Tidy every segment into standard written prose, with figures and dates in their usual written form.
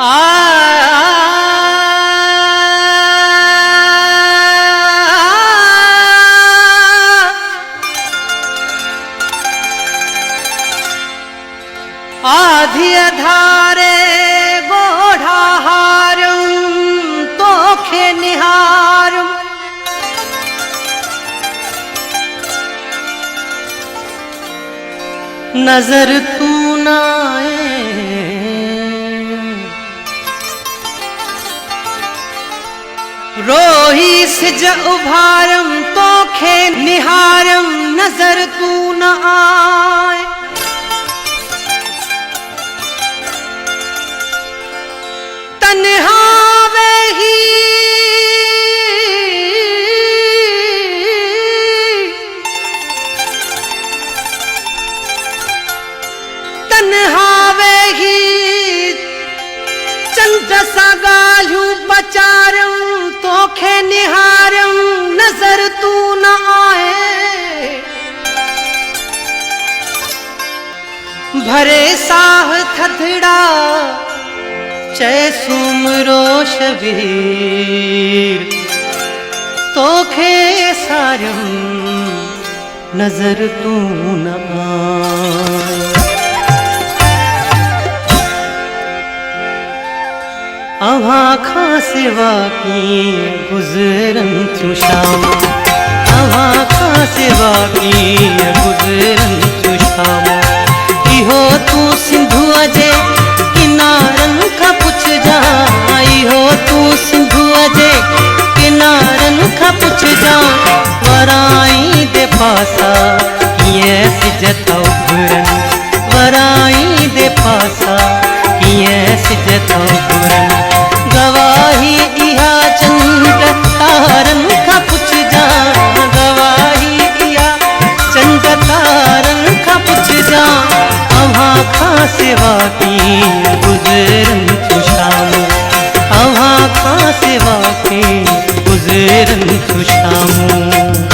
आधी अधारे गोढ़ाहारम तोखे निहारम नजर तू ना आए रोही सिज उभारम तोखे निहारम नजर तू न आए तन्हा वेही तन्हा वेही चंद सा गाल्हू बचारम तोखे निहारम नजर तू न आए भरे साह थधड़ा चय सुमरो शबीर तोखे सारम नजर तू न आए अव्हां खां सिवा कीअं गुज़रन थियूं शाम अव्हां खां सिवा कीअं गुज़रन थियूं शाम इहो तूं सिंधुअ जे किनारनि खां पुछजां इहो तूं सिंधुअ जे किनारनि खां पुछजां वराई दे पासा कीअं सिज था उभरनि वराई दे पासा कीअं सिज था उभरनि गवाही इहा चंड तारनि खां पुछजां गवाही इहा चंड तारनि खां पुछजां अव्हां खां सिवा कीअं गुज़रन थियूं शाम अव्हां खां सिवा कीअं गुज़रन थियूं शामूं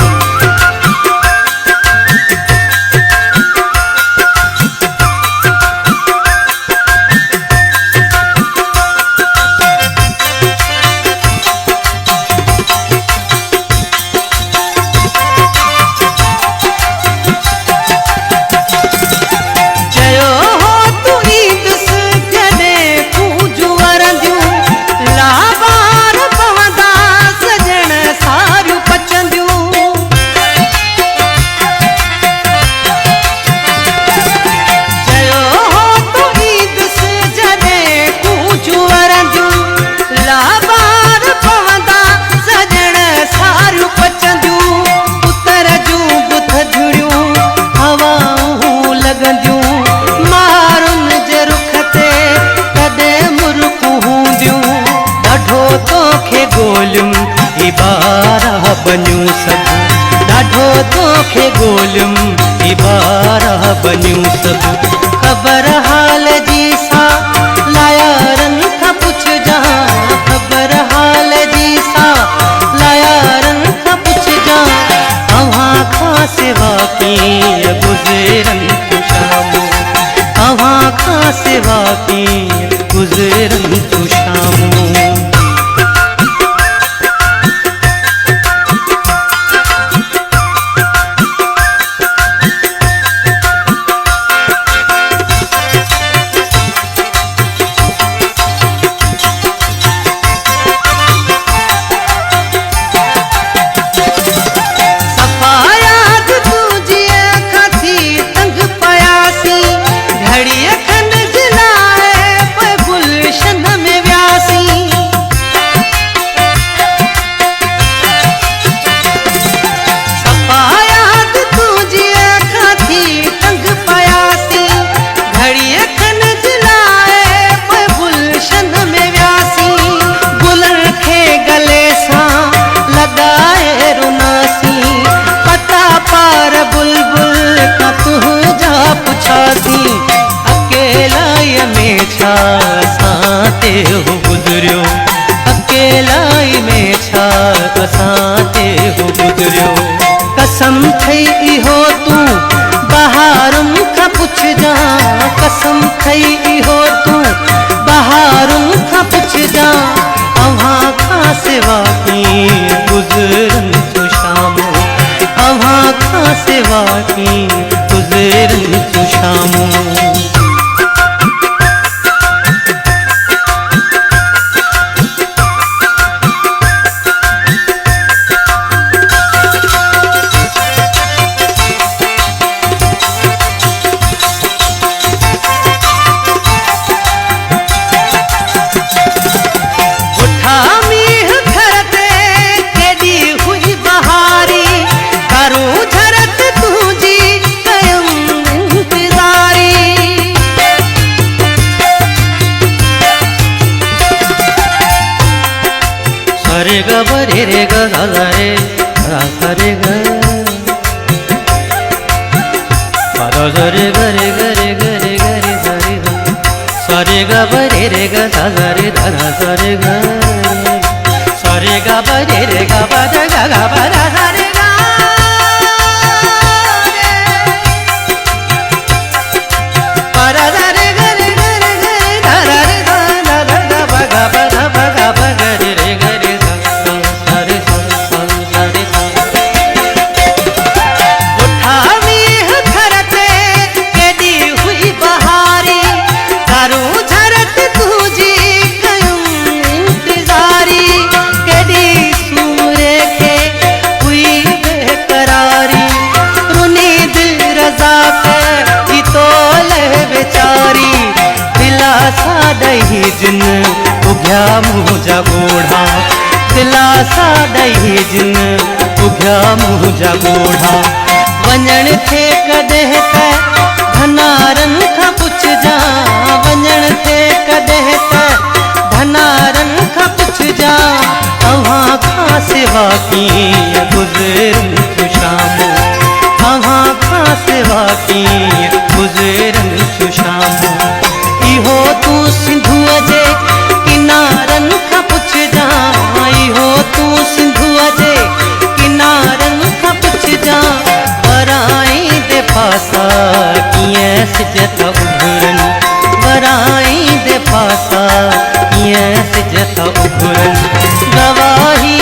बन्यूं सभु ॾाढो तोखे ॻोल्हियुम इबारह बन्यूं सभु ख़बर हाल जी सा लायारनि खां पुछजां ख़बर हाल जी सा लायारनि खां पुछजां अव्हां खां सिवा कीअं गुज़रन थियूं शामूं अव्हां खां सिवा कीअं गुज़रन थियूं शामूं गुज़रनि थियूं शामूं। रे ग रे रे ग सा रे सा रे ग सा रे ग रे ग रे ग रे ग रे सा रे ग रे रे ग सा रे सा रे ग सा रे ग रे रे ग ब द ग ग ब द सा रे ग प र द रे ग रे ग रे ग रे ध र रे ध ध ध ध ब ग ब ध ब ग ब ग रे रे ग रे जिन उभ्या मुंहिंजा ॻोढ़ा दिलासा ॾेई जिन उभ्या मुंहिंजा ॻोढ़ा वञण थे कॾहिं त भनारनि खां पुछजां वञण थे कॾहिं त भनारनि खां पुछजां तव्हां खां सिवा कीअं गुज़रनि थियूं शामूं तव्हां खां सिवा कीअं गुज़रनि थियूं शामूं इहो तूं सिंधुअ जे किनारनि खां पुछजां इहो तूं सिंधुअ जे किनारनि खां पुछजां वराई दे पासा कीअं सिज था उभरनि वराई दे पासा कीअं सिज था उभरनि गवाही